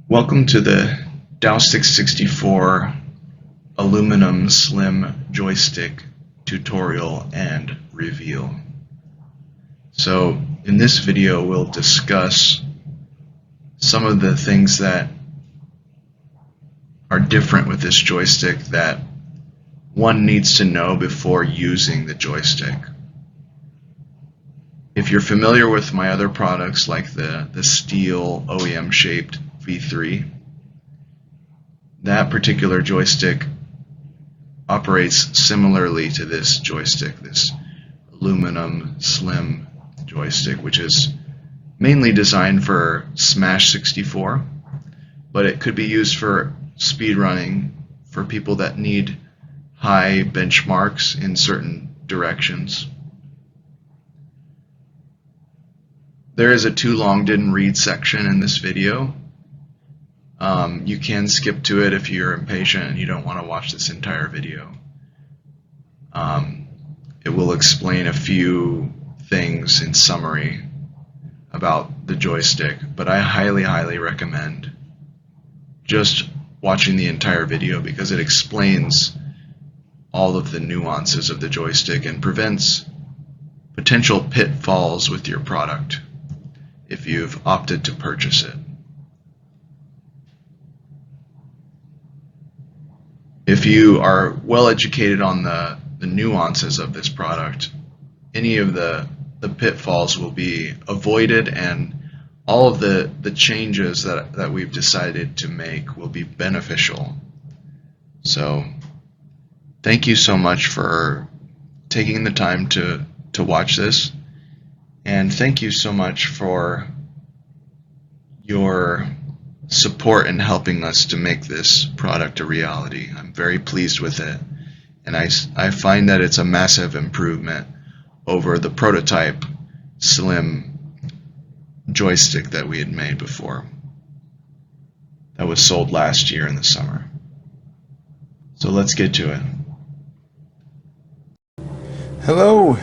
Welcome to the Joystick 64 aluminum slim joystick tutorial and reveal. So in this video we'll discuss some of the things that are different with this joystick that one needs to know before using the joystick. If you're familiar with my other products like the steel OEM shaped V3, that particular joystick operates similarly to this joystick, this aluminum slim joystick, which is mainly designed for Smash 64, but it could be used for speedrunning for people that need high benchmarks in certain directions. There is a too long didn't read section in this video. You can skip to it if you're impatient and you don't want to watch this entire video. It will explain a few things in summary about the joystick, but I highly recommend just watching the entire video because it explains all of the nuances of the joystick and prevents potential pitfalls with your product if you've opted to purchase it. If you are well educated on the nuances of this product, any of the pitfalls will be avoided, and all of the changes that we've decided to make will be beneficial. So thank you so much for taking the time to watch this, and thank you so much for your support in helping us to make this product a reality. I'm very pleased with it, and I find that it's a massive improvement over the prototype slim joystick that we had made before that was sold last year in the summer. So let's get to it. Hello!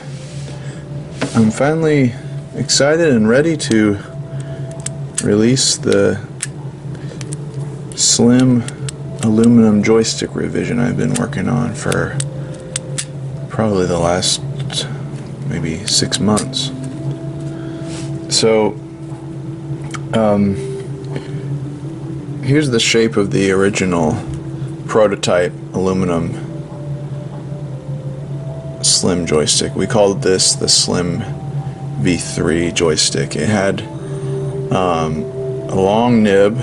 I'm finally excited and ready to release the slim aluminum joystick revision I've been working on for probably the last maybe 6 months. So here's the shape of the original prototype aluminum slim joystick. We called this the Slim V3 joystick. It had a long nib,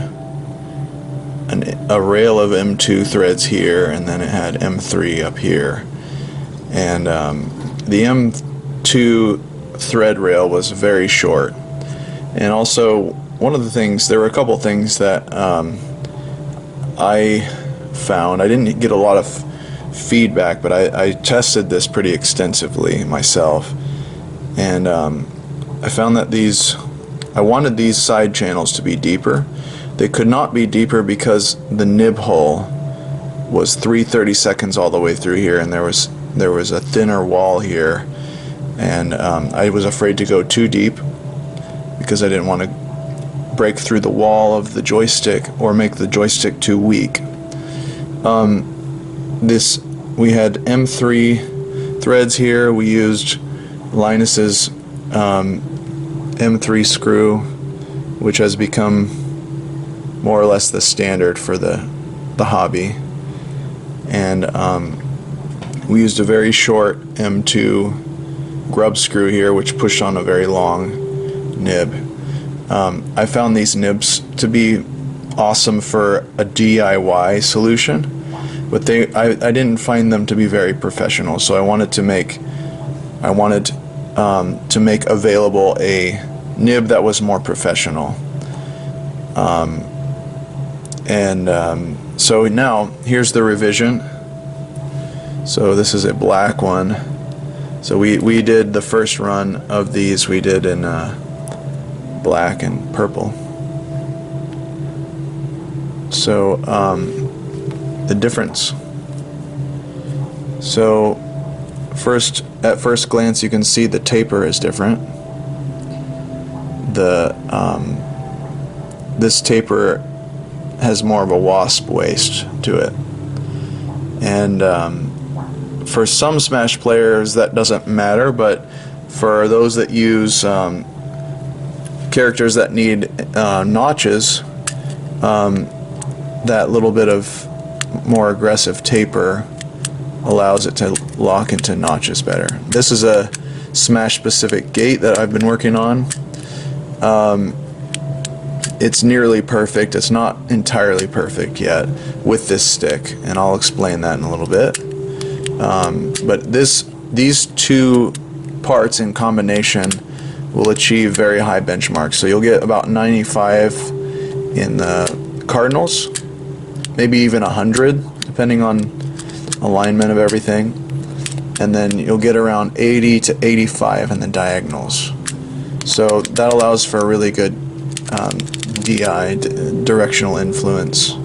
a rail of M2 threads here, and then it had M3 up here. And the M2 thread rail was very short. And also, there were a couple things that I found. I didn't get a lot of feedback, but I tested this pretty extensively myself. And I found that I wanted these side channels to be deeper. They could not be deeper because the nib hole was 3/32 all the way through here, and there was a thinner wall here, and I was afraid to go too deep because I didn't want to break through the wall of the joystick or make the joystick too weak. We had M3 threads here. We used Linus's M3 screw, which has become more or less the standard for the hobby, and we used a very short M2 grub screw here, which pushed on a very long nib. I found these nibs to be awesome for a DIY solution, but I didn't find them to be very professional, so I wanted to make available a nib that was more professional. So now here's the revision. So this is a black one. So we did the first run of these, we did in black and purple. So the difference. So at first glance you can see the taper is different. This taper has more of a wasp waist to it. And for some Smash players that doesn't matter, but for those that use characters that need notches, that little bit of more aggressive taper allows it to lock into notches better. This is a Smash specific gate that I've been working on. It's nearly perfect. It's not entirely perfect yet with this stick, and I'll explain that in a little bit. But these two parts in combination will achieve very high benchmarks. So you'll get about 95 in the cardinals, maybe even 100 depending on alignment of everything, and then you'll get around 80 to 85 in the diagonals. So that allows for a really good DI, directional influence.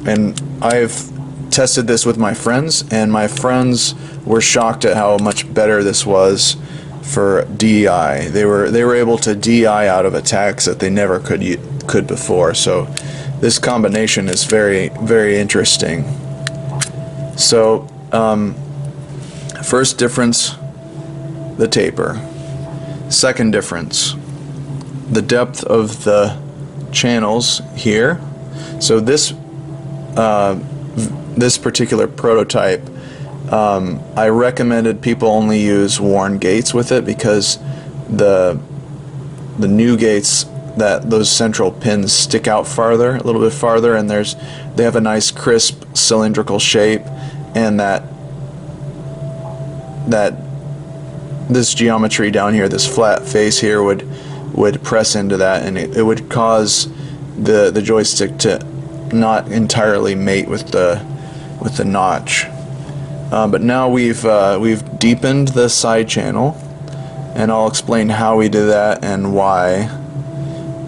And I've tested this with my friends, and my friends were shocked at how much better this was for DI. They were able to DI out of attacks that they never could before. So this combination is very, very interesting. So first difference, the taper. Second difference, the depth of the channels here. So this this particular prototype, I recommended people only use worn gates with it, because the new gates, that those central pins stick out farther, a little bit farther, and they have a nice crisp cylindrical shape, and that this geometry down here, this flat face here, would press into that, and it would cause the joystick to not entirely mate with the notch. But now we've deepened the side channel, and I'll explain how we did that and why.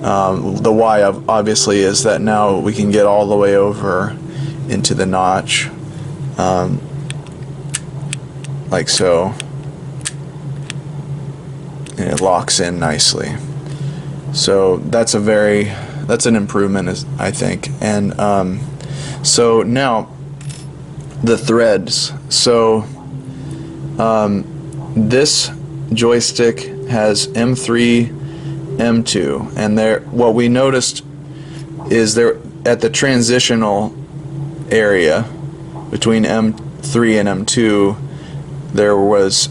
The why obviously is that now we can get all the way over into the notch, like so, and it locks in nicely. So that's an improvement, I think. And so now the threads. So this joystick has M3, M2, and what we noticed is there at the transitional area between M3 and M2, there was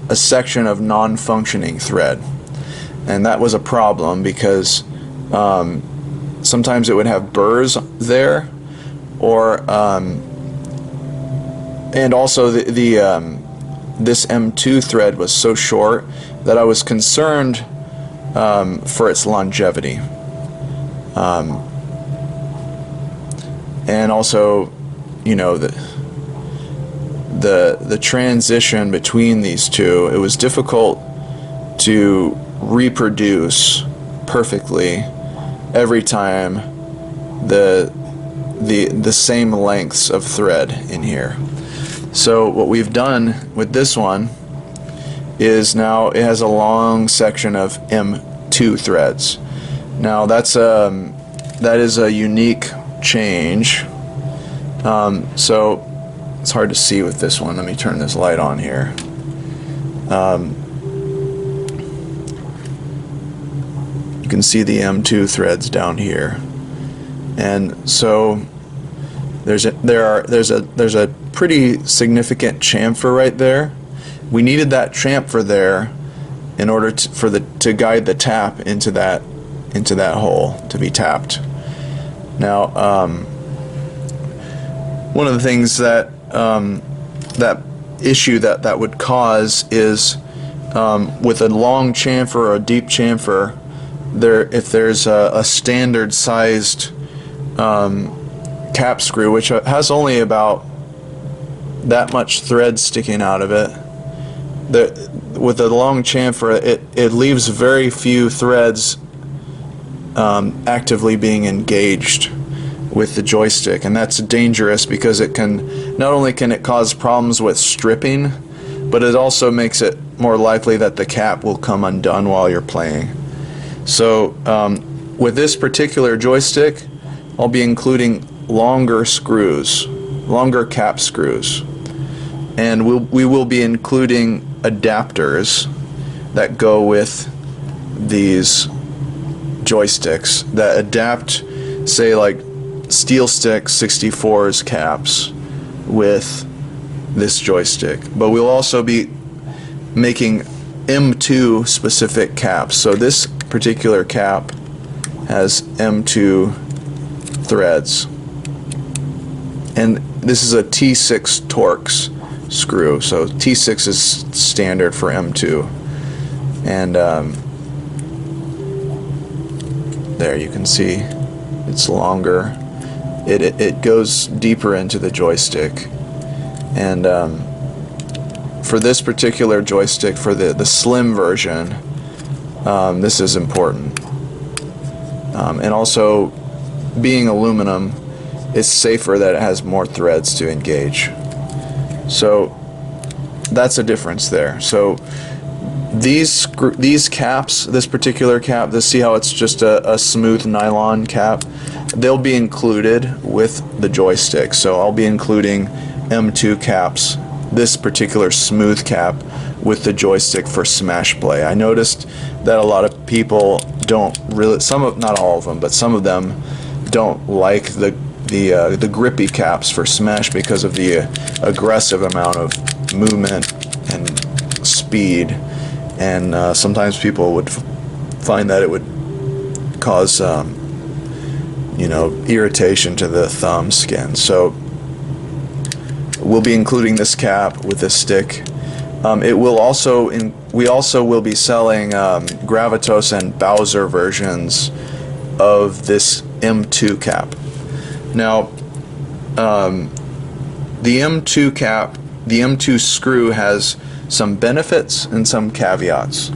a section of non-functioning thread, and that was a problem because sometimes it would have burrs there, or and also this M2 thread was so short that I was concerned for its longevity, and also, you know, the transition between these two, it was difficult to reproduce perfectly every time the same lengths of thread in here. So what we've done with this one is now it has a long section of M2 threads. Now that is a unique change. So it's hard to see with this one. Let me turn this light on here. You can see the M2 threads down here, and so there's a pretty significant chamfer right there. We needed that chamfer there in order to guide the tap into that hole to be tapped. Now, one of the things that issue that would cause is with a long chamfer or a deep chamfer, if there's a standard sized cap screw, which has only about that much thread sticking out of it, with a long chamfer, it leaves very few threads actively being engaged with the joystick, and that's dangerous because it can not only cause problems with stripping, but it also makes it more likely that the cap will come undone while you're playing. So with this particular joystick, I'll be including longer screws, longer cap screws. And we will be including adapters that go with these joysticks that adapt, say, like Steel Stick 64's caps with this joystick. But we'll also be making M2 specific caps. So this particular cap has M2 threads. And this is a T6 Torx screw. So T6 is standard for M2. And there you can see it's longer. It goes deeper into the joystick. And for this particular joystick, for the slim version, this is important. And also, being aluminum, it's safer that it has more threads to engage. So that's a difference there. So these caps, this particular cap, see how it's just a smooth nylon cap? They'll be included with the joystick. So I'll be including M2 caps, this particular smooth cap, with the joystick for smash play. I noticed that a lot of people don't really, not all of them, but some of them don't like the grippy caps for smash because of the aggressive amount of movement and speed. And sometimes people would find that it would cause irritation to the thumb skin. So we'll be including this cap with this stick. We also will be selling Gravitos and Bowser versions of this M2 cap. Now, the M2 cap, the M2 screw has some benefits and some caveats.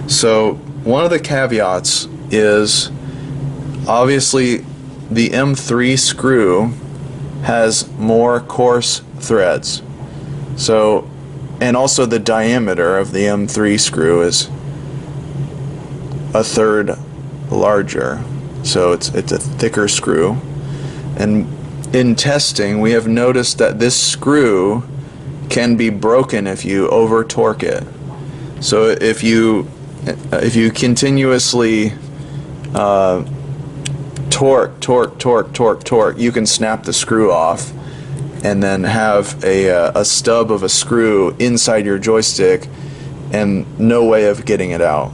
So one of the caveats is obviously the M3 screw has more coarse threads. So, and also the diameter of the M3 screw is a third larger. So it's a thicker screw. And in testing, we have noticed that this screw can be broken if you over torque it. So if you continuously torque, you can snap the screw off and then have a stub of a screw inside your joystick and no way of getting it out.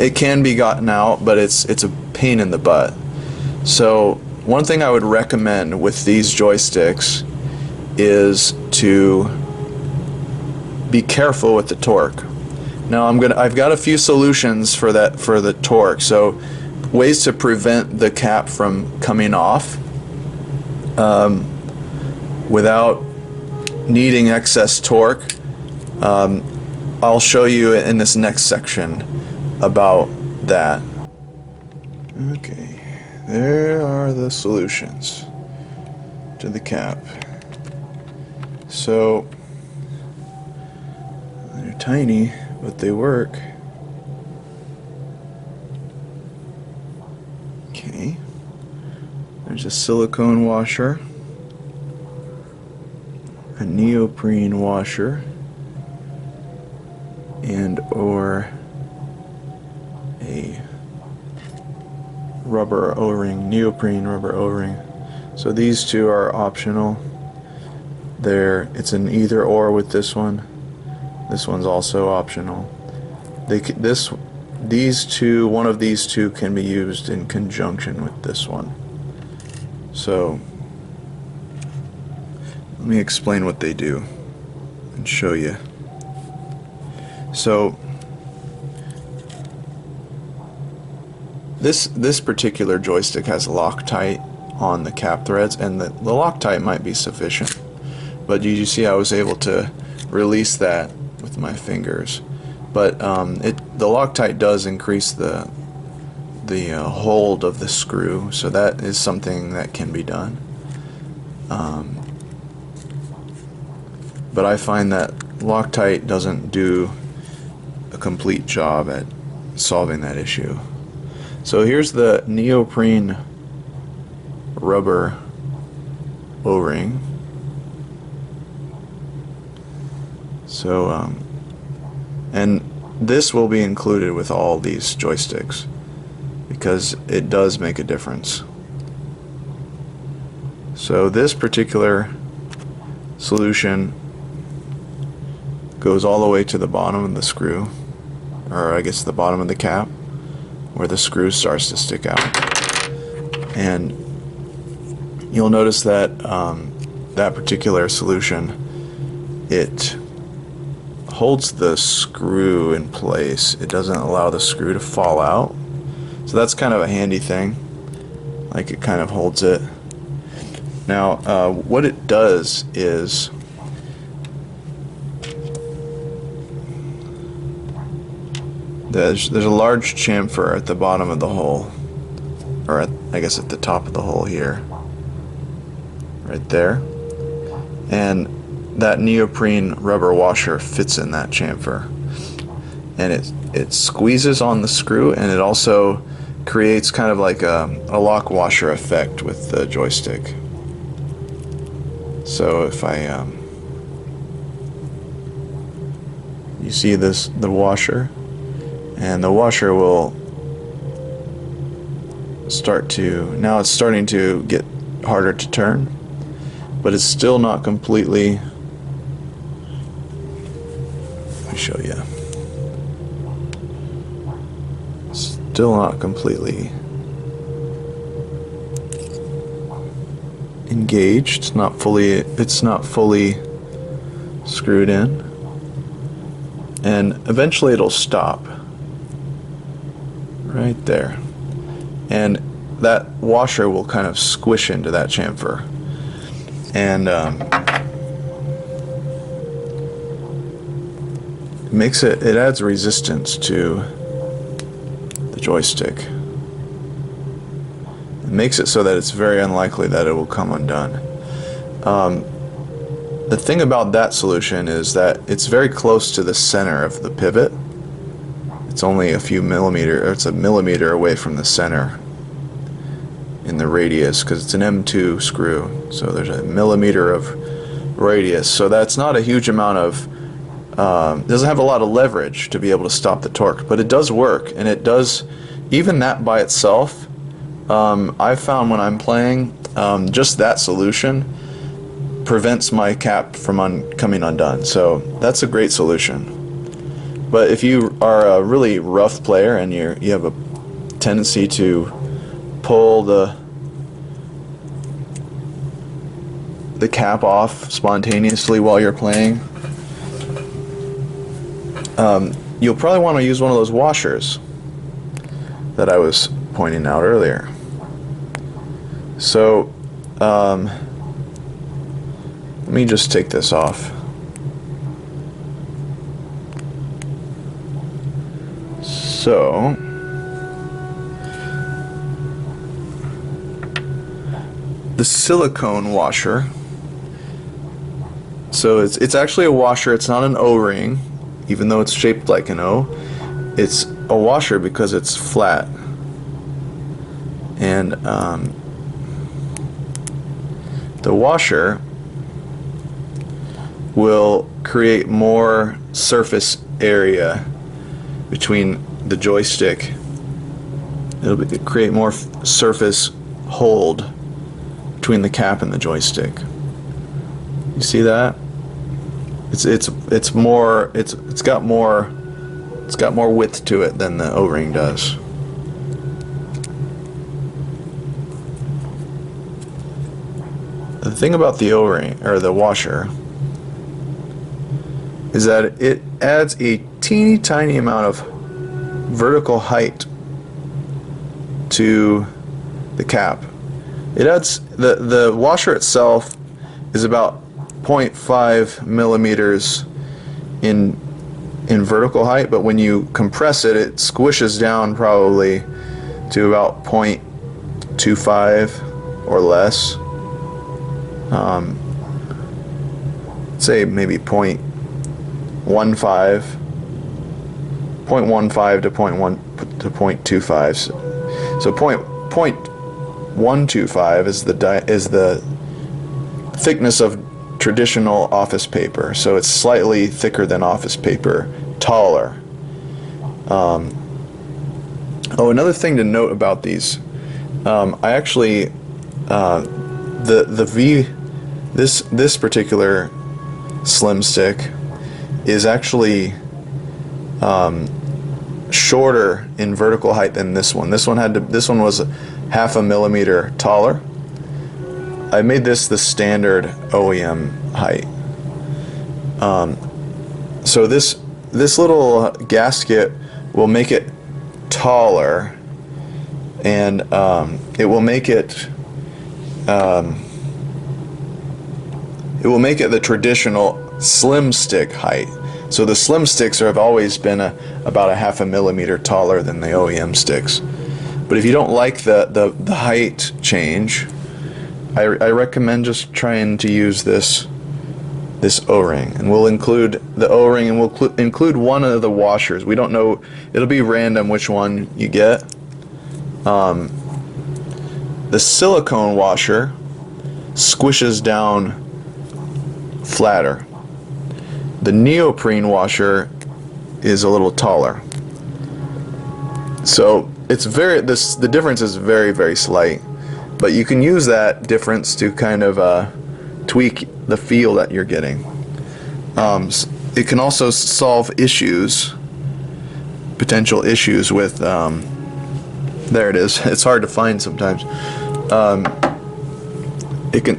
It can be gotten out, but it's a pain in the butt. So one thing I would recommend with these joysticks is to be careful with the torque. Now I've got a few solutions for that, for the torque. So ways to prevent the cap from coming off without needing excess torque. I'll show you in this next section about that. Okay, there are the solutions to the cap. So they're tiny, but they work. Okay, there's a silicone washer, a neoprene washer, and or a rubber O-ring, neoprene rubber O-ring. So these two are optional. It's an either or with this one. This one's also optional. These two, one of these two can be used in conjunction with this one. So let me explain what they do and show you. So this particular joystick has Loctite on the cap threads, and the Loctite might be sufficient, but you see I was able to release that with my fingers. But the Loctite does increase the hold of the screw, so that is something that can be done. But I find that Loctite doesn't do a complete job at solving that issue. So here's the neoprene rubber O-ring. So, and this will be included with all these joysticks because it does make a difference. So this particular solution goes all the way to the bottom of the screw, or I guess the bottom of the cap, where the screw starts to stick out. And you'll notice that that particular solution, it holds the screw in place. It doesn't allow the screw to fall out. So that's kind of a handy thing. Like, it kind of holds it. Now, what it does is there's a large chamfer at the bottom of the hole, or I guess at the top of the hole here, right there, and that neoprene rubber washer fits in that chamfer, and it squeezes on the screw, and it also creates kind of like a lock washer effect with the joystick. So if I you see this, the washer, and the washer will start to, now it's starting to get harder to turn, but it's still not completely, let me show you, still not completely engaged. It's not fully screwed in, and eventually it'll stop right there, and that washer will kind of squish into that chamfer, and it adds resistance to the joystick. It makes it so that it's very unlikely that it will come undone. The thing about that solution is that it's very close to the center of the pivot. It's only a few millimeters, or it's a millimeter away from the center in the radius, because it's an M2 screw, so there's a millimeter of radius. So that's not a huge amount of, doesn't have a lot of leverage to be able to stop the torque, but it does work, and it does, even that by itself, I've found when I'm playing, just that solution prevents my cap from coming undone. So that's a great solution. But if you are a really rough player and you have a tendency to pull the cap off spontaneously while you're playing, you'll probably want to use one of those washers that I was pointing out earlier. So let me just take this off. So the silicone washer, so it's actually a washer. It's not an O-ring, even though it's shaped like an O. It's a washer because it's flat, and the washer will create more surface area between the joystick. It'll create more surface hold between the cap and the joystick. You see that? It's got more width to it than the O-ring does. The thing about the O-ring, or the washer, is that it adds a teeny tiny amount of vertical height to the cap. It adds, the washer itself is about 0.5 millimeters in vertical height, but when you compress it, it squishes down probably to about 0.25 or less. Say maybe 0.15 to 0.25. So point 125 is the thickness of traditional office paper. So it's slightly thicker than office paper, taller. Oh, another thing to note about these, I actually this particular slim stick is actually shorter in vertical height than this one. This one was 0.5 millimeter taller. I made this the standard OEM height. So this little gasket will make it taller, and it will make it the traditional slim stick height. So the slim sticks have always been about 0.5 millimeter taller than the OEM sticks. But if you don't like the height change, I recommend just trying to use this O-ring, and we'll include the O-ring, and we'll include one of the washers. We don't know, it'll be random which one you get. The silicone washer squishes down flatter. The neoprene washer is a little taller. So it's the difference is very, very slight, but you can use that difference to kind of tweak the feel that you're getting. It can also solve potential issues with, there it is, it's hard to find sometimes. It can,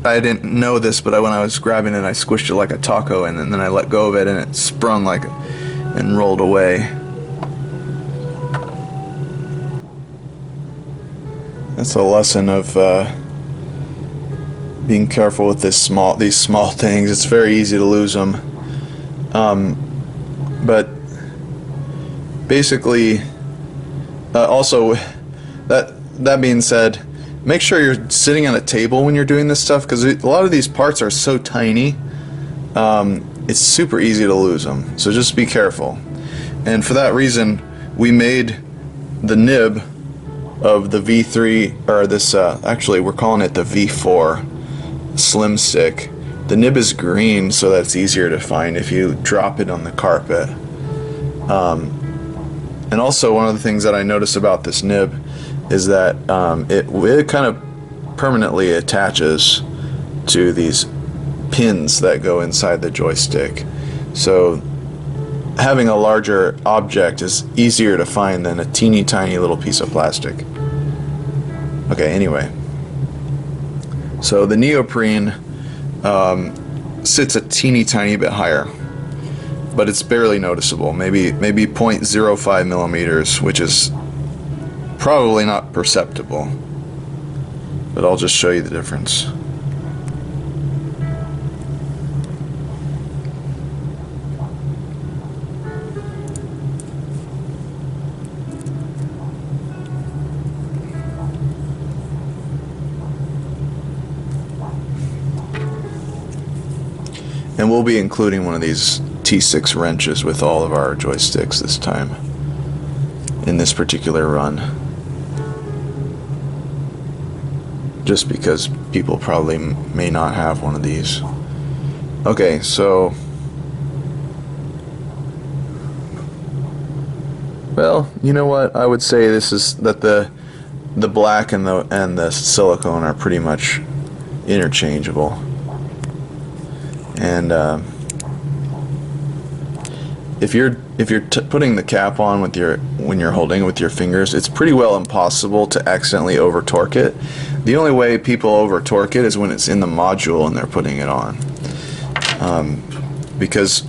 I didn't know this, but when I was grabbing it, I squished it like a taco, and then I let go of it, and it sprung and rolled away. That's a lesson of being careful with these small things. It's very easy to lose them. But basically, also that being said, make sure you're sitting at a table when you're doing this stuff, because a lot of these parts are so tiny. It's super easy to lose them. So just be careful. And for that reason, we made the nib of the V3, or this, actually we're calling it the V4 slim stick. The nib is green, so that's easier to find if you drop it on the carpet. And also, one of the things that I noticed about this nib is that it kind of permanently attaches to these pins that go inside the joystick. So having a larger object is easier to find than a teeny tiny little piece of plastic. Okay, anyway. So the neoprene sits a teeny tiny bit higher, but it's barely noticeable. Maybe 0.05 millimeters, which is probably not perceptible. But I'll just show you the difference. And we'll be including one of these T6 wrenches with all of our joysticks this time, in this particular run. Just because people probably may not have one of these. Okay, so, well, you know what? I would say this is that the black and the silicone are pretty much interchangeable. And if you're putting the cap on when you're holding it with your fingers, it's pretty well impossible to accidentally over torque it. The only way people over torque it is when it's in the module and they're putting it on, because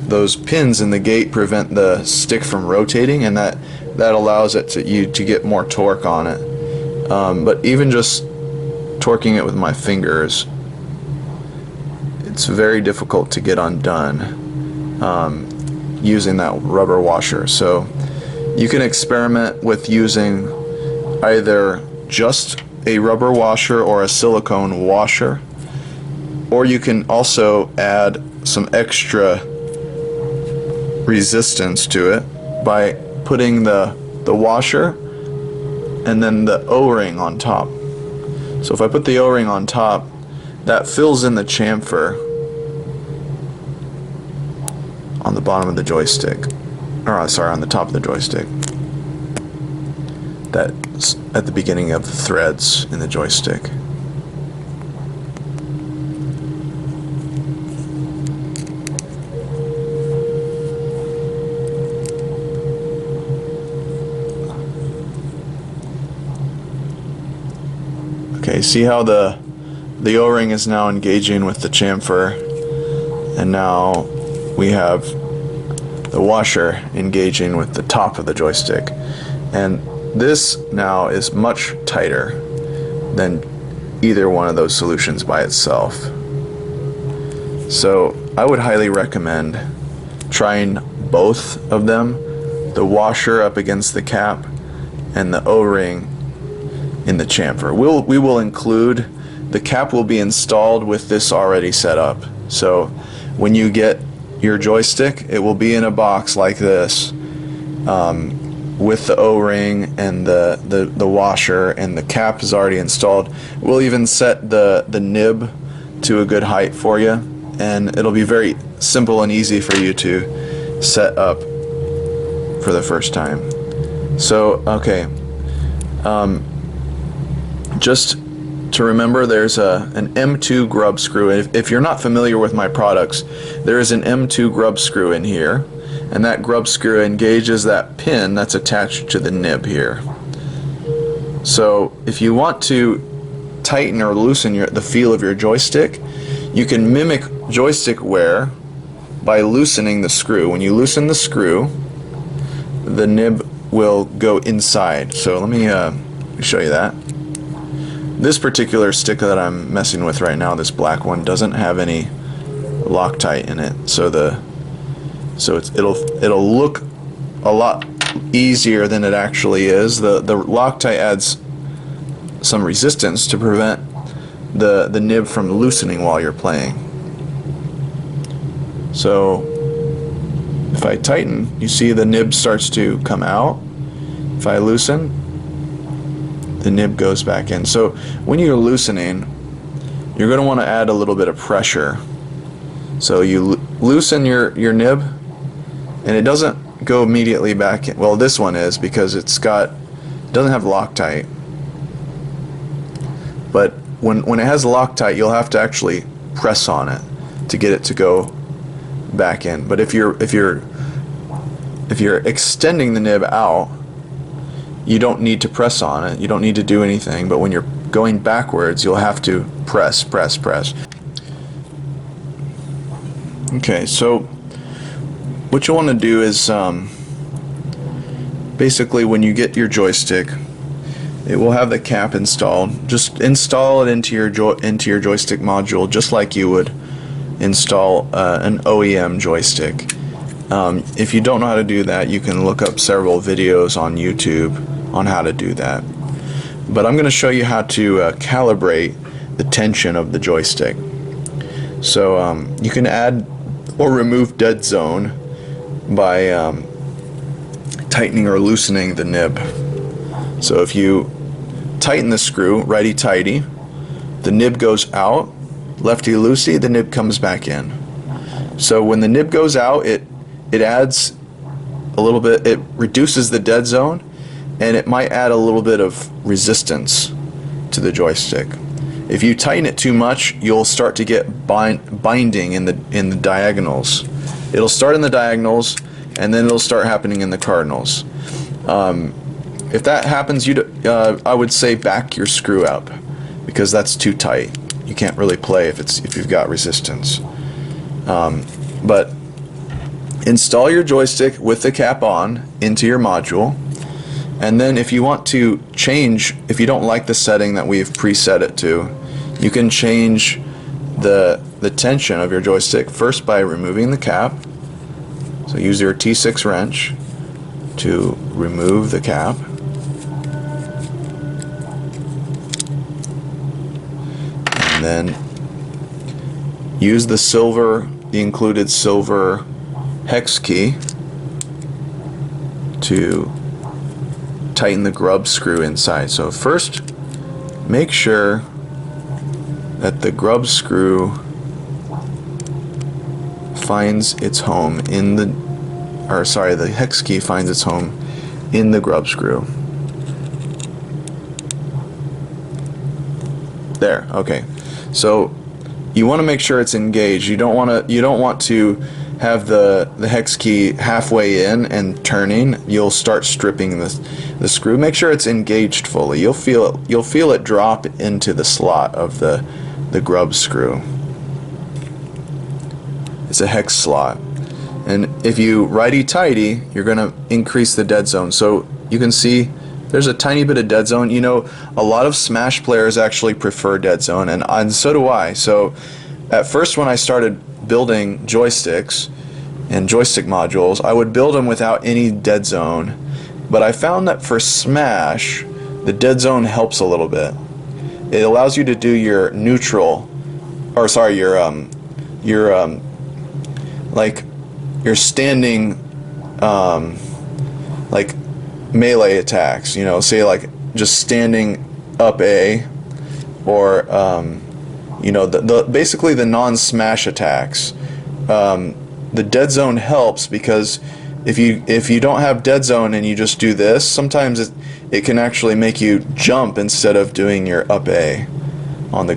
those pins in the gate prevent the stick from rotating, and that allows it to get more torque on it. But even just torquing it with my fingers, it's very difficult to get undone using that rubber washer. So you can experiment with using either just a rubber washer or a silicone washer, or you can also add some extra resistance to it by putting the washer and then the O-ring on top. So if I put the O-ring on top, that fills in the chamfer on the bottom of the joystick, or sorry, on the top of the joystick. That's at the beginning of the threads in the joystick. Okay, see how the O-ring is now engaging with the chamfer, and now we have the washer engaging with the top of the joystick. And this now is much tighter than either one of those solutions by itself. So I would highly recommend trying both of them, the washer up against the cap and the O-ring in the chamfer. We will include, the cap will be installed with this already set up. So when you get your joystick, it will be in a box like this, with the O-ring and the washer, and the cap is already installed. We'll even set the nib to a good height for you, and it'll be very simple and easy for you to set up for the first time. So okay, just to remember, there's an M2 grub screw. If you're not familiar with my products, there is an M2 grub screw in here, and that grub screw engages that pin that's attached to the nib here. So if you want to tighten or loosen the feel of your joystick, you can mimic joystick wear by loosening the screw. When you loosen the screw, the nib will go inside. So let me show you that. This particular stick that I'm messing with right now, this black one, doesn't have any Loctite in it, so it'll look a lot easier than it actually is. The Loctite adds some resistance to prevent the nib from loosening while you're playing. So if I tighten, you see the nib starts to come out. If I loosen, the nib goes back in. So when you're loosening, you're going to want to add a little bit of pressure. So you loosen your nib, and it doesn't go immediately back in. Well, this one is, because it doesn't have Loctite. But when it has Loctite, you'll have to actually press on it to get it to go back in. But if you're extending the nib out, you don't need to press on it. You don't need to do anything. But when you're going backwards, you'll have to press. Okay, so what you want to do is basically, when you get your joystick, it will have the cap installed. Just install it into your joystick module, just like you would install an OEM joystick. If you don't know how to do that, you can look up several videos on YouTube on how to do that. But I'm going to show you how to calibrate the tension of the joystick. So you can add or remove dead zone by tightening or loosening the nib. So if you tighten the screw righty-tighty, the nib goes out. Lefty-loosey, the nib comes back in. So when the nib goes out, it adds a little bit, it reduces the dead zone, and it might add a little bit of resistance to the joystick. If you tighten it too much, you'll start to get binding in the diagonals. It'll start in the diagonals, and then it'll start happening in the cardinals. If that happens, I would say back your screw up, because that's too tight. You can't really play if you've got resistance. But install your joystick with the cap on into your module, and then if you want to change, if you don't like the setting that we've preset it to, you can change the tension of your joystick first by removing the cap. So use your T6 wrench to remove the cap. And then use the included silver hex key to tighten the grub screw inside. So first, make sure that the grub screw finds its home in the, or sorry, the hex key finds its home in the grub screw. There, okay. So you want to make sure it's engaged. You don't want to have the hex key halfway in and turning. You'll start stripping the screw. Make sure it's engaged fully. You'll feel it drop into the slot of the grub screw. It's a hex slot. And if you righty-tighty, you're going to increase the dead zone. So you can see there's a tiny bit of dead zone. You know, a lot of Smash players actually prefer dead zone, and so do I. So at first when I started building joysticks and joystick modules, I would build them without any dead zone. But I found that for Smash, the dead zone helps a little bit. It allows you to do your neutral, or sorry, your like your standing like melee attacks, you know, say like just standing up A, or you know, basically the non-smash attacks. The dead zone helps because if you don't have dead zone and you just do this, sometimes it can actually make you jump instead of doing your up A on the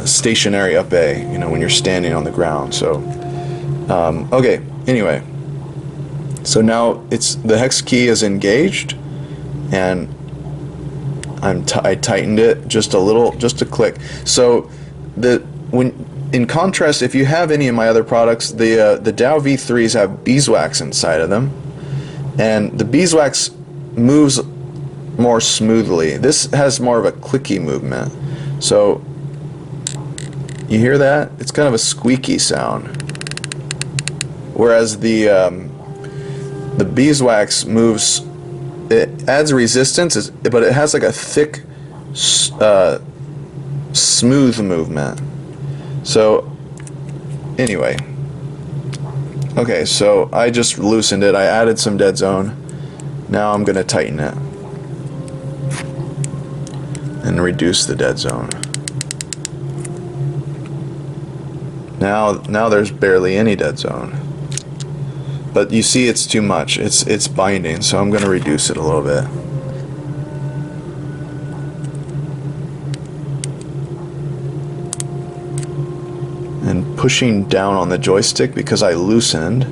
stationary up A, you know, when you're standing on the ground. So okay, anyway, so now the hex key is engaged, and I tightened it just a little, just a click. So in contrast, if you have any of my other products, the Dow V3s have beeswax inside of them, and the beeswax moves more smoothly. This has more of a clicky movement. So you hear that? It's kind of a squeaky sound. Whereas the beeswax moves, it adds resistance, but it has like a thick, smooth movement. So anyway, okay, so I just loosened it. I added some dead zone. Now I'm going to tighten it and reduce the dead zone. Now there's barely any dead zone. But you see it's too much. It's binding, so I'm going to reduce it a little bit. And pushing down on the joystick because I loosened.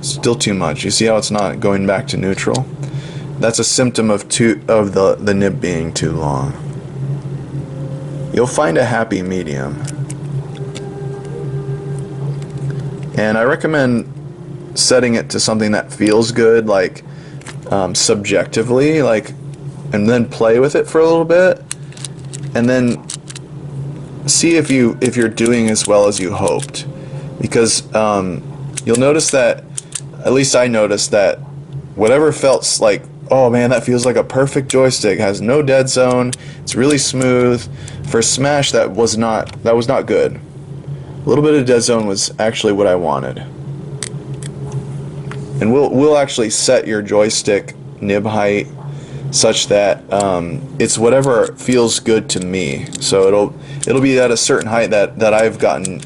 Still too much. You see how it's not going back to neutral? That's a symptom of the nib being too long. You'll find a happy medium. And I recommend setting it to something that feels good, like subjectively, like, and then play with it for a little bit, and then see if you're doing as well as you hoped. Because you'll notice that, at least I noticed that, whatever felt like, oh man, that feels like a perfect joystick, has no dead zone, it's really smooth. For Smash, that was not good. A little bit of dead zone was actually what I wanted. And we'll actually set your joystick nib height such that it's whatever feels good to me. So it'll be at a certain height that I've gotten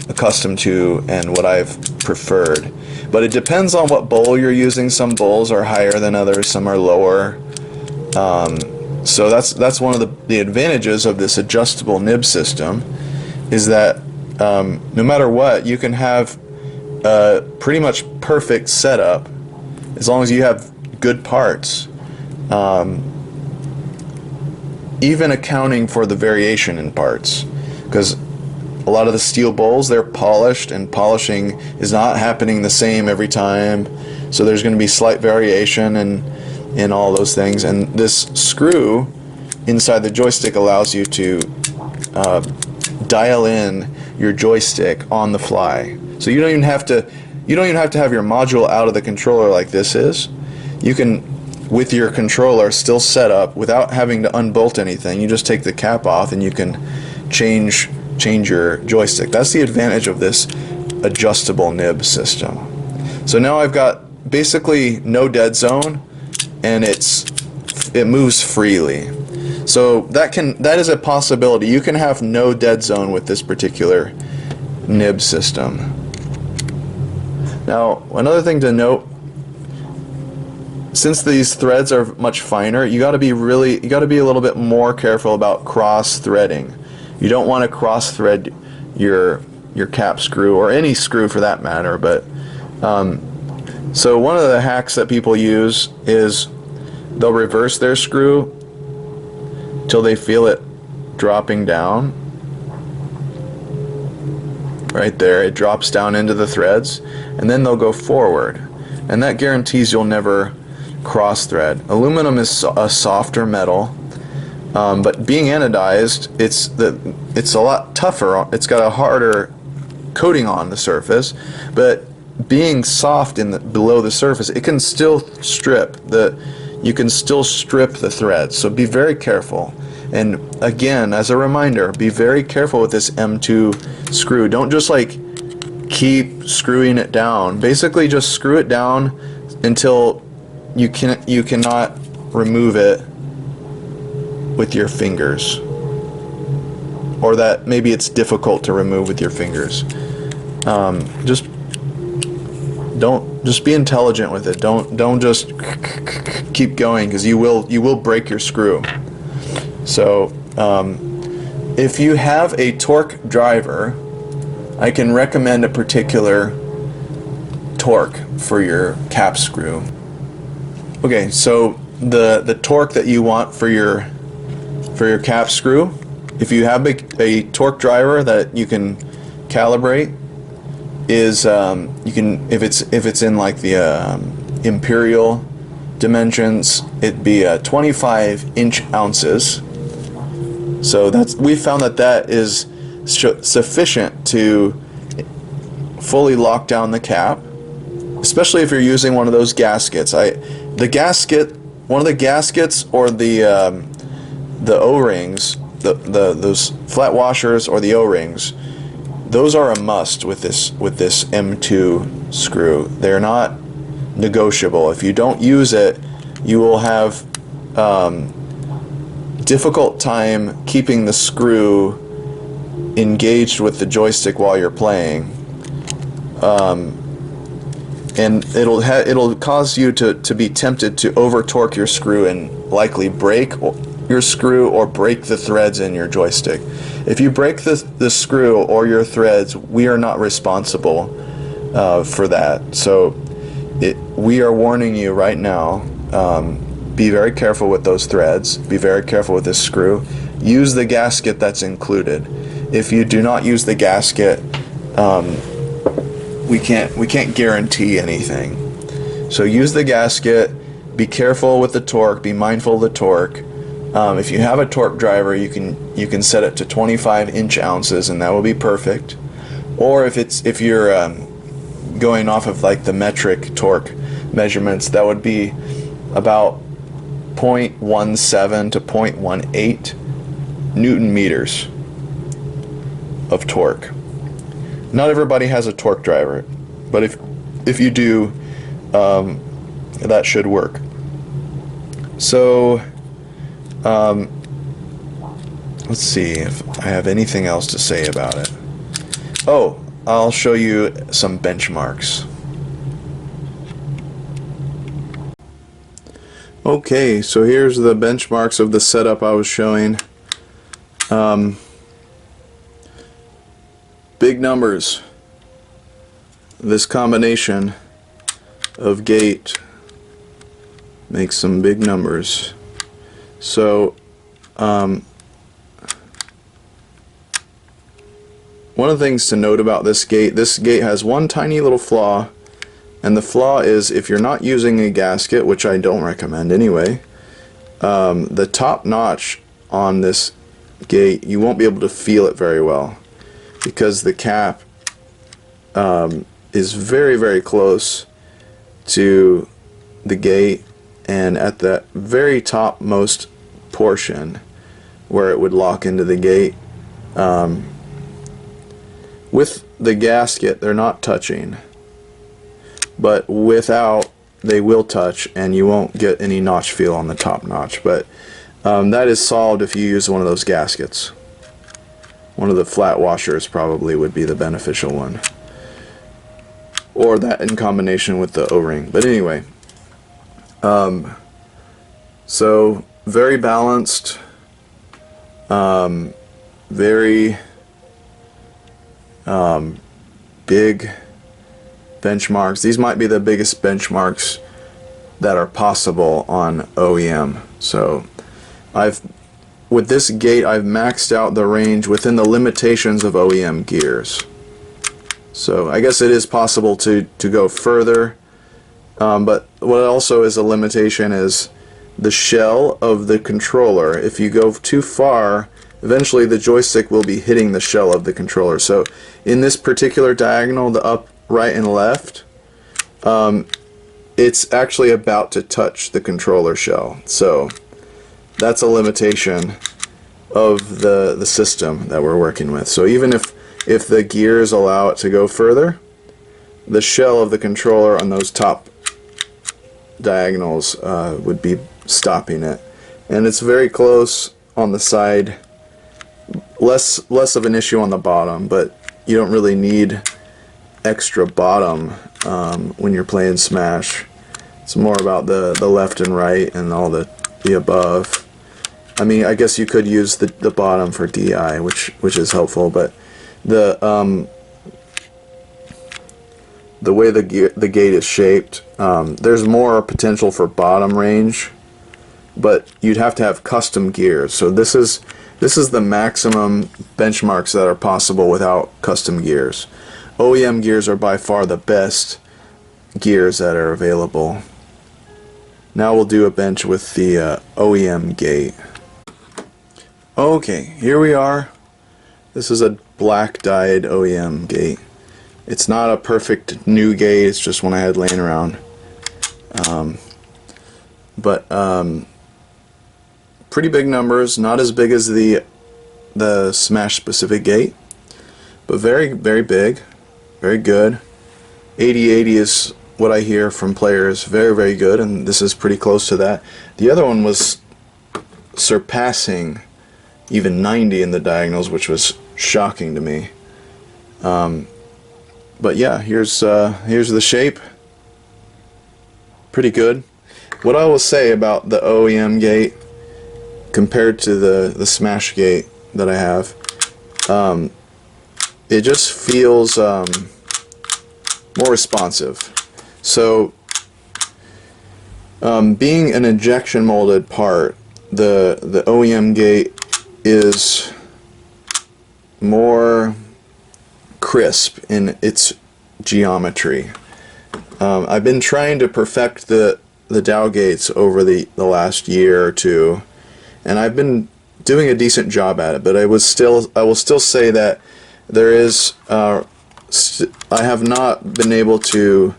accustomed to and what I've preferred. But it depends on what bowl you're using. Some bowls are higher than others, some are lower. So that's one of the advantages of this adjustable nib system, is that no matter what, you can have a pretty much perfect setup as long as you have good parts, even accounting for the variation in parts, because a lot of the steel bowls, they're polished, and polishing is not happening the same every time, so there's going to be slight variation in all those things. And this screw inside the joystick allows you to dial in your joystick on the fly. So you don't even have to have your module out of the controller like this is. You can, with your controller still set up without having to unbolt anything, you just take the cap off and you can change your joystick. That's the advantage of this adjustable nib system. So now I've got basically no dead zone, and it moves freely. So that is a possibility. You can have no dead zone with this particular nib system. Now, another thing to note, since these threads are much finer, you got to be a little bit more careful about cross threading. You don't want to cross thread your cap screw, or any screw for that matter. But so one of the hacks that people use is they'll reverse their screw till they feel it dropping down. Right there, it drops down into the threads, and then they'll go forward, and that guarantees you'll never cross thread. Aluminum is a softer metal, but being anodized, it's a lot tougher. It's got a harder coating on the surface, but being soft below the surface, it can still you can still strip the threads. So be very careful. And again, as a reminder, be very careful with this M2 screw. Don't just like keep screwing it down. Basically just screw it down until you cannot remove it with your fingers, or that maybe it's difficult to remove with your fingers. Just be intelligent with it. Don't just keep going, because you will break your screw. So if you have a Torx driver, I can recommend a particular Torx for your cap screw. Okay, so the Torx that you want for your cap screw, if you have a Torx driver that you can calibrate, is you can, if it's in like the imperial dimensions, it'd be 25 ounces. So we found that is sufficient to fully lock down the cap, especially if you're using one of those gaskets. One of the gaskets, or the O-rings, those flat washers or the O-rings, those are a must with this M2 screw. They're not negotiable. If you don't use it, you will have difficult time keeping the screw engaged with the joystick while you're playing, and it'll cause you to be tempted to over torque your screw and likely break your screw or break the threads in your joystick. If you break the screw or your threads, we are not responsible for that. So we are warning you right now. Be very careful with those threads. Be very careful with this screw. Use the gasket that's included. If you do not use the gasket, we can't guarantee anything. So use the gasket. Be careful with the torque. Be mindful of the torque. If you have a Torx driver, you can set it to 25 ounces, and that will be perfect. Or if you're going off of like the metric torque measurements, that would be about 0.17 to 0.18 Newton meters of torque. Not everybody has a Torx driver, but if you do, that should work. So let's see if I have anything else to say about it. Oh, I'll show you some benchmarks. Okay, so here's the benchmarks of the setup I was showing. Big numbers. This combination of gate makes some big numbers. So one of the things to note about this gate has one tiny little flaw, and the flaw is if you're not using a gasket, which I don't recommend anyway, the top notch on this gate, you won't be able to feel it very well, because the cap is very, very close to the gate, and at the very topmost portion where it would lock into the gate, with the gasket they're not touching, but without they will touch, and you won't get any notch feel on the top notch. But that is solved if you use one of those gaskets. One of the flat washers probably would be the beneficial one, or that in combination with the O-ring. But anyway, so very balanced, very big benchmarks. These might be the biggest benchmarks that are possible on OEM. So with this gate I've maxed out the range within the limitations of OEM gears. So I guess it is possible to go further, but what also is a limitation is the shell of the controller. If you go too far, eventually the joystick will be hitting the shell of the controller. So in this particular diagonal, the up, right, and left, it's actually about to touch the controller shell. So that's a limitation of the system that we're working with. So even if the gears allow it to go further, the shell of the controller on those top diagonals would be stopping it. And it's very close on the side, less of an issue on the bottom, but you don't really need extra bottom when you're playing Smash. It's more about the left and right and all the above. I mean, I guess you could use the bottom for DI, which is helpful, but the way the gate is shaped, there's more potential for bottom range, but you'd have to have custom gears. So this is the maximum benchmarks that are possible without custom gears. OEM gears are by far the best gears that are available. Now we'll do a bench with the OEM gate. Okay, here we are. This is a black dyed OEM gate. It's not a perfect new gate, it's just one I had laying around. Pretty big numbers, not as big as the Smash specific gate, but very, very big, very good. 80/80 is what I hear from players, very, very good, and this is pretty close to that. The other one was surpassing even 90 in the diagonals, which was shocking to me. But yeah, here's the shape. Pretty good. What I will say about the OEM gate compared to the Smash gate that I have, it just feels more responsive. So being an injection molded part, the OEM gate is more crisp in its geometry. I've been trying to perfect the dowel gates over the last year or two, and I've been doing a decent job at it, but I will still say that there is I have not been able to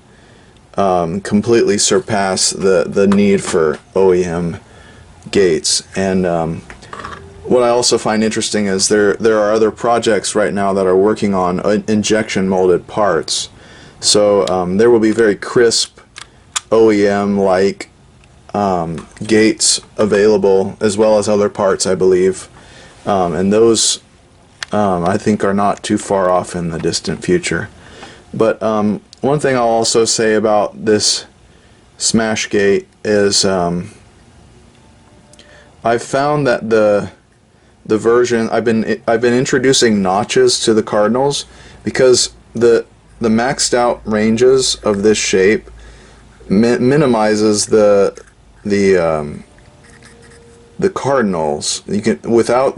completely surpass the need for OEM gates. And what I also find interesting is there are other projects right now that are working on injection molded parts. So there will be very crisp OEM like gates available, as well as other parts, I believe, and those I think are not too far off in the distant future. But one thing I'll also say about this Smash gate is I've found that the version I've been introducing notches to the cardinals, because the maxed out ranges of this shape minimizes the cardinals. You can, without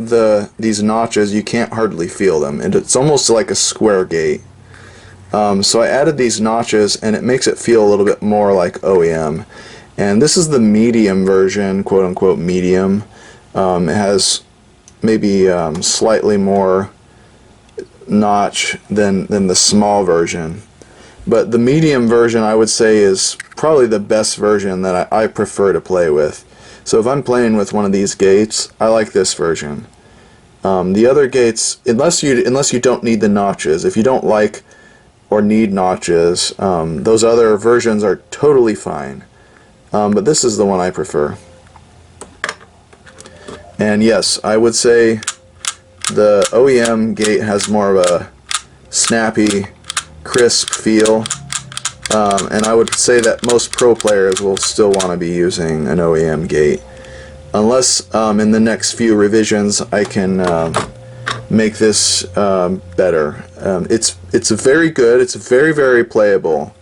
these notches, you can't hardly feel them, and it's almost like a square gate. So I added these notches, and it makes it feel a little bit more like OEM. And this is the medium version, quote unquote medium. It has maybe slightly more notch than the small version, but the medium version I would say is probably the best version that I prefer to play with. So if I'm playing with one of these gates, I like this version. The other gates, unless you don't need the notches, if you don't like or need notches. Those other versions are totally fine, but this is the one I prefer. And yes, I would say the OEM gate has more of a snappy, crisp feel, and I would say that most pro players will still want to be using an OEM gate, unless in the next few revisions I can make this better. It's very good. It's very playable,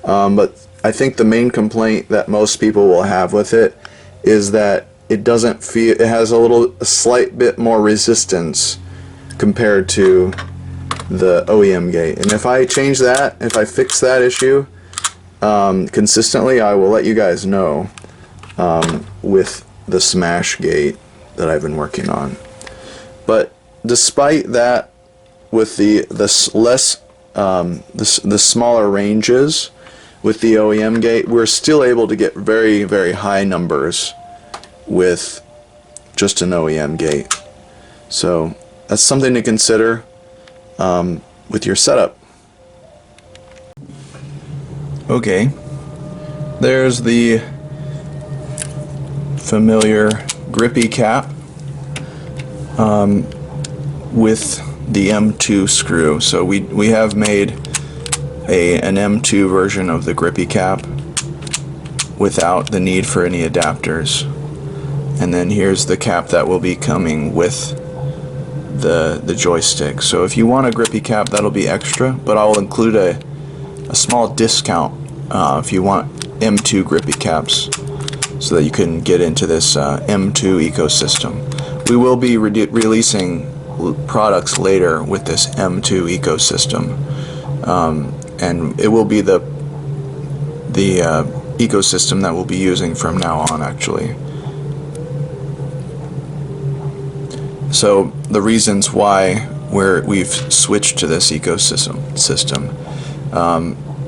but I think the main complaint that most people will have with it is that it doesn't feel. It has a slight bit more resistance compared to the OEM gate. And if I change that, if I fix that issue consistently, I will let you guys know with the Smash gate that I've been working on. But despite that, with the smaller ranges with the OEM gate, we're still able to get very high numbers with just an OEM gate. So that's something to consider with your setup. Okay, there's the familiar grippy cap with the M2 screw. So we have made an M2 version of the grippy cap without the need for any adapters. And then here's the cap that will be coming with the joystick. So if you want a grippy cap, that'll be extra, but I'll include a small discount if you want M2 grippy caps, so that you can get into this M2 ecosystem. We will be releasing products later with this M2 ecosystem, and it will be the ecosystem that we'll be using from now on, actually. So the reasons why we've switched to this ecosystem.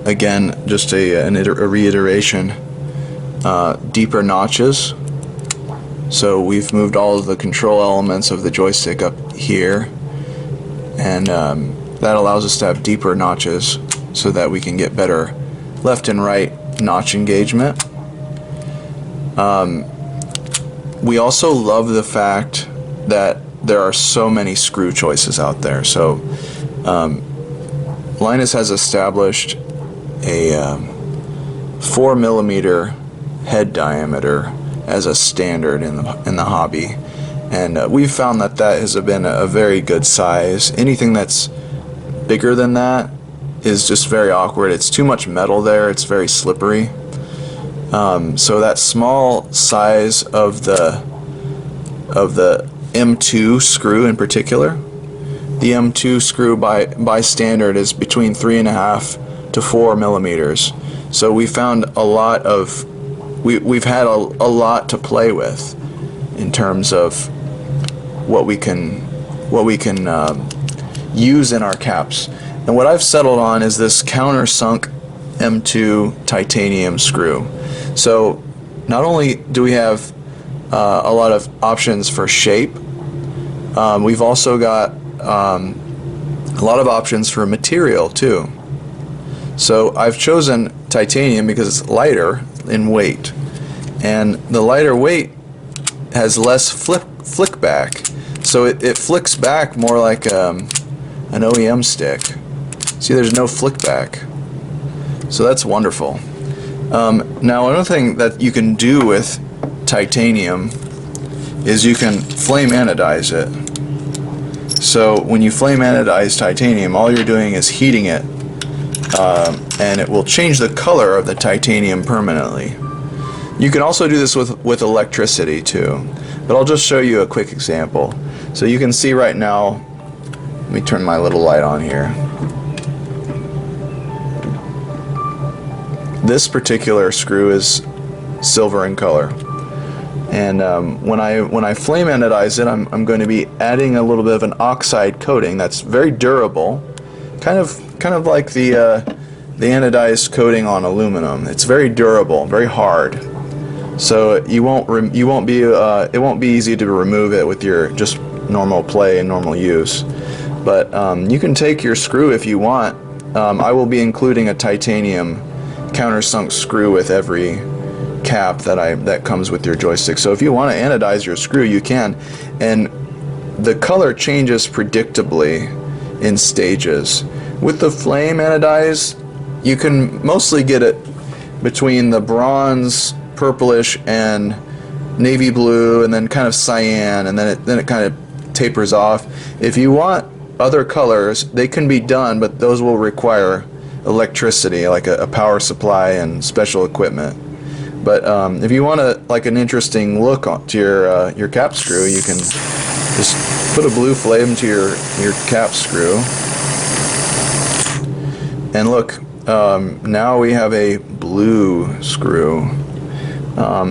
Again, just a reiteration. Deeper notches. So we've moved all of the control elements of the joystick up here, and that allows us to have deeper notches so that we can get better left and right notch engagement. We also love the fact that there are so many screw choices out there. So Linus has established a 4mm head diameter as a standard in the hobby, and we've found that has been a very good size. Anything that's bigger than that is just very awkward. It's too much metal there. It's very slippery. So that small size of the M2 screw in particular, the M2 screw by standard is between 3.5 to 4 millimeters. So we found a lot of we've had a lot to play with in terms of what we can use in our caps. And what I've settled on is this Countersunk M2 titanium screw. So not only do we have a lot of options for shape, we've also got a lot of options for material too. So I've chosen titanium because it's lighter in weight, and the lighter weight has less flick back, so it flicks back more like an OEM stick. See, there's no flick back, so that's wonderful. Now another thing that you can do with titanium is you can flame anodize it. So when you flame anodize titanium, all you're doing is heating it, and it will change the color of the titanium permanently. You can also do this with electricity too, but I'll just show you a quick example. So you can see right now, let me turn my little light on here. This particular screw is silver in color, and when I flame anodize it, I'm going to be adding a little bit of an oxide coating that's very durable, kind of like the anodized coating on aluminum. It's very durable, very hard, so it won't be easy to remove it with your just normal play and normal use. But you can take your screw if you want I will be including a titanium countersunk screw with every cap that comes with your joystick. So if you want to anodize your screw, you can, and the color changes predictably in stages. With the flame anodized, you can mostly get it between the bronze, purplish, and navy blue, and then kind of cyan, and then it kind of tapers off. If you want other colors, they can be done, but those will require electricity, like a power supply and special equipment. But if you want like an interesting look to your cap screw, you can just put a blue flame to your cap screw, and look, now we have a blue screw.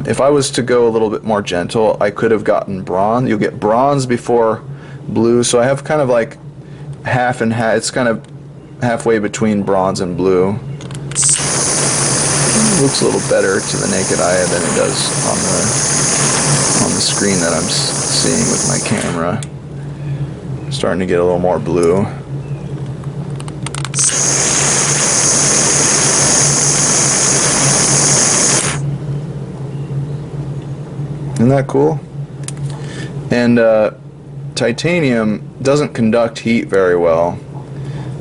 If I was to go a little bit more gentle, I could have gotten bronze. You'll get bronze before blue, so I have kind of like half and half. It's kind of halfway between bronze and blue. It looks a little better to the naked eye than it does on the screen that I'm seeing with my camera. Starting to get a little more blue. Isn't that cool? And titanium doesn't conduct heat very well,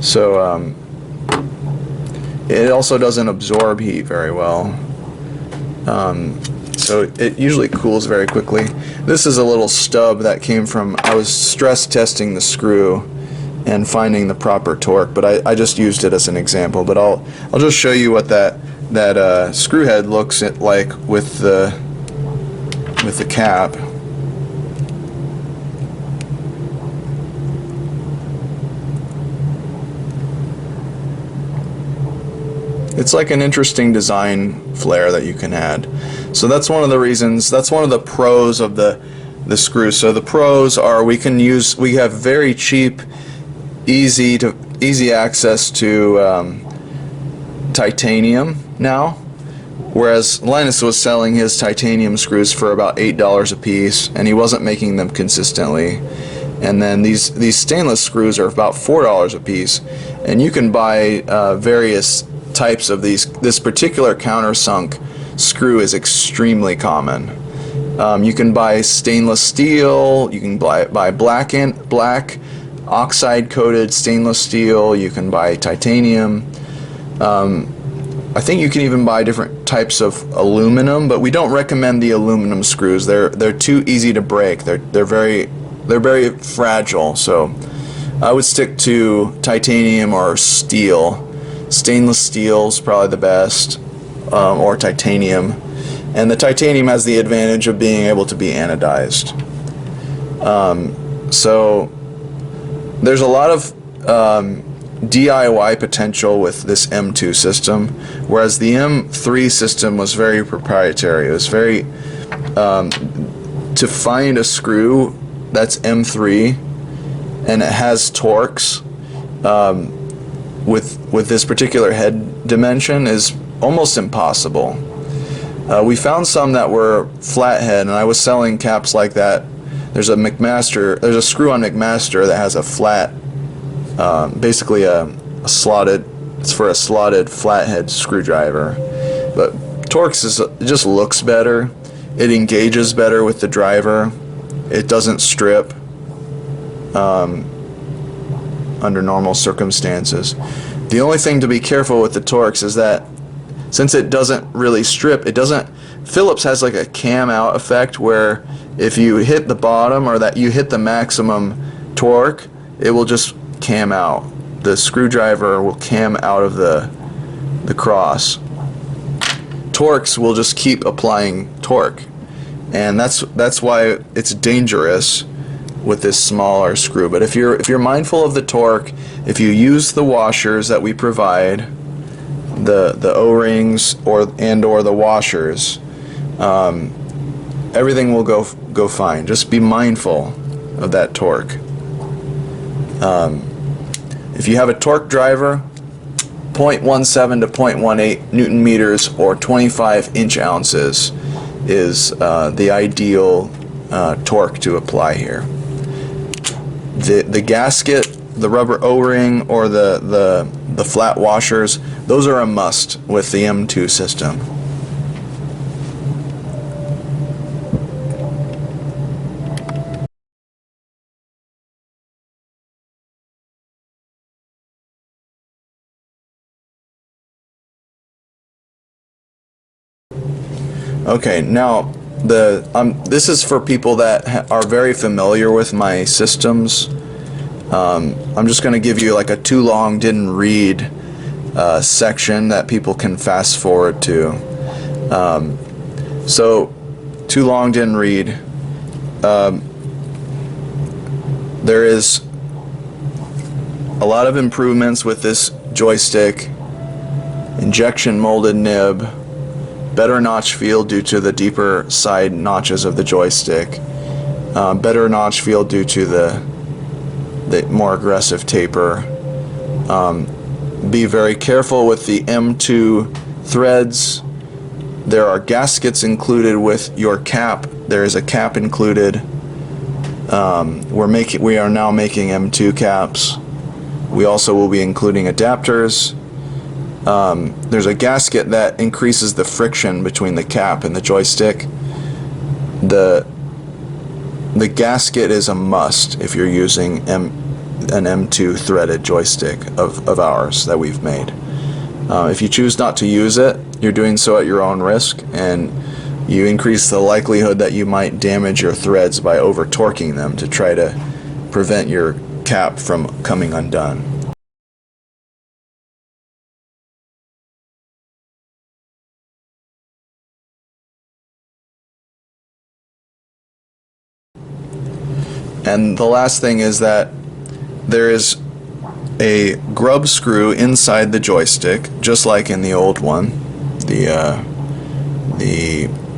so it also doesn't absorb heat very well. So it usually cools very quickly. This is a little stub that came from, I was stress testing the screw and finding the proper torque, but I just used it as an example. But I'll just show you what that screw head looks like with the cap. It's like an interesting design flair that you can add. So that's one of the reasons, that's one of the pros of the screw. So the pros are we have very cheap, easy access to titanium now, whereas Linus was selling his titanium screws for about $8 a piece, and he wasn't making them consistently. And then these stainless screws are about $4 a piece, and you can buy various types of these. This particular countersunk screw is extremely common. You can buy stainless steel, you can buy black oxide coated stainless steel, you can buy titanium. I think you can even buy different types of aluminum, but we don't recommend the aluminum screws. They're too easy to break. They're very fragile. So I would stick to titanium or steel. Stainless steel is probably the best, or titanium. And the titanium has the advantage of being able to be anodized. So there's a lot of DIY potential with this M2 system, whereas the M3 system was very proprietary. It was very to find a screw that's M3 and it has Torx with this particular head dimension is almost impossible. We found some that were flathead, and I was selling caps like that. There's a screw on McMaster that has a flat, basically a slotted, it's for a slotted flathead screwdriver. But Torx it just looks better. It engages better with the driver. It doesn't strip under normal circumstances. The only thing to be careful with the Torx is that since it doesn't really strip, Phillips has like a cam out effect where if you hit the bottom or that you hit the maximum torque, it will just cam out. The screwdriver will cam out of the cross. Torx will just keep applying torque, and that's why it's dangerous with this smaller screw. But if you're mindful of the torque, if you use the washers that we provide, the O-rings or the washers, everything will go fine. Just be mindful of that torque. If you have a torque driver, 0.17 to 0.18 Newton meters or 25 inch ounces is the ideal torque to apply here. The gasket the rubber O-ring or the flat washers, those are a must with the M2 system. Okay, now this is for people that are very familiar with my systems. I'm just going to give you like a too long didn't read section that people can fast forward to. So, too long didn't read. There is a lot of improvements with this joystick. Injection molded nib. Better notch feel due to the deeper side notches of the joystick. Better notch feel due to the more aggressive taper. Be very careful with the M2 threads. There are gaskets included with your cap. There is a cap included. We are now making M2 caps. We also will be including adapters. There's a gasket that increases the friction between the cap and the joystick. The gasket is a must if you're using an M2 threaded joystick of ours that we've made. If you choose not to use it, you're doing so at your own risk, and you increase the likelihood that you might damage your threads by over torquing them to try to prevent your cap from coming undone. And the last thing is that there is a grub screw inside the joystick, just like in the old one, the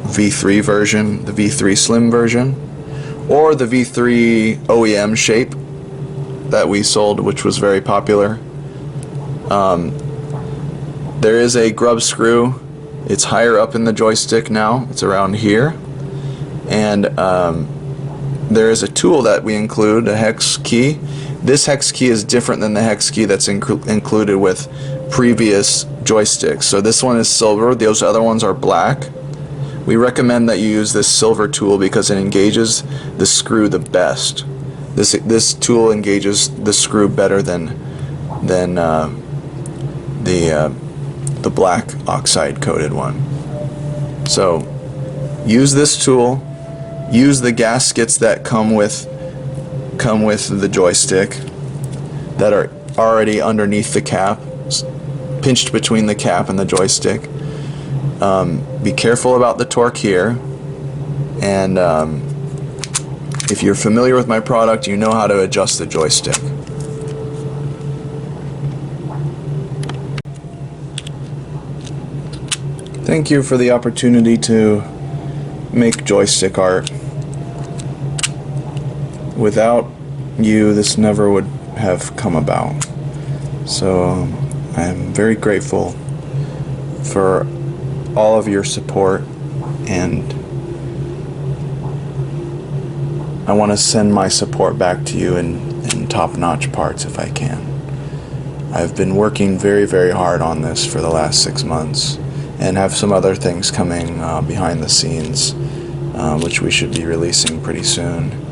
V3 version, the V3 Slim version, or the V3 OEM shape that we sold, which was very popular. There is a grub screw. It's higher up in the joystick now. It's around here. And there is a tool that we include, a hex key. This hex key is different than the hex key that's included with previous joysticks. So this one is silver, those other ones are black. We recommend that you use this silver tool because it engages the screw the best. This tool engages the screw better than the black oxide coated one. So use this tool. Use the gaskets that come with the joystick that are already underneath the cap, pinched between the cap and the joystick. Be careful about the torque here, and if you're familiar with my product, you know how to adjust the joystick. Thank you for the opportunity to make joystick art. Without you, this never would have come about. So I'm very grateful for all of your support, and I want to send my support back to you in top-notch parts if I can. I've been working very, very hard on this for the last 6 months, and have some other things coming behind the scenes, which we should be releasing pretty soon,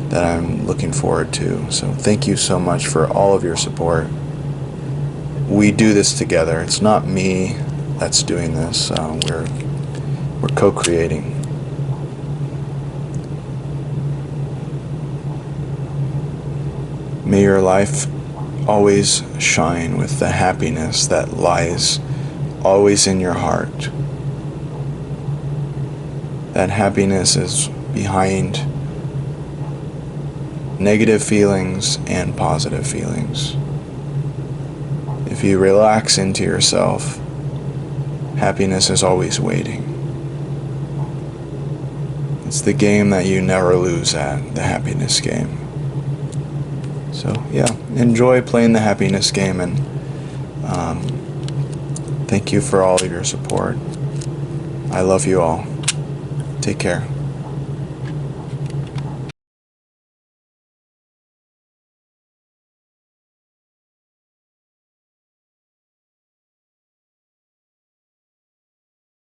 that I'm looking forward to. So thank you so much for all of your support. We do this together. It's not me that's doing this. We're co-creating. May your life always shine with the happiness that lies always in your heart. That happiness is behind negative feelings and positive feelings. If you relax into yourself, happiness is always waiting. It's the game that you never lose at, the happiness game. So yeah, enjoy playing the happiness game, and thank you for all of your support. I love you all. Take care.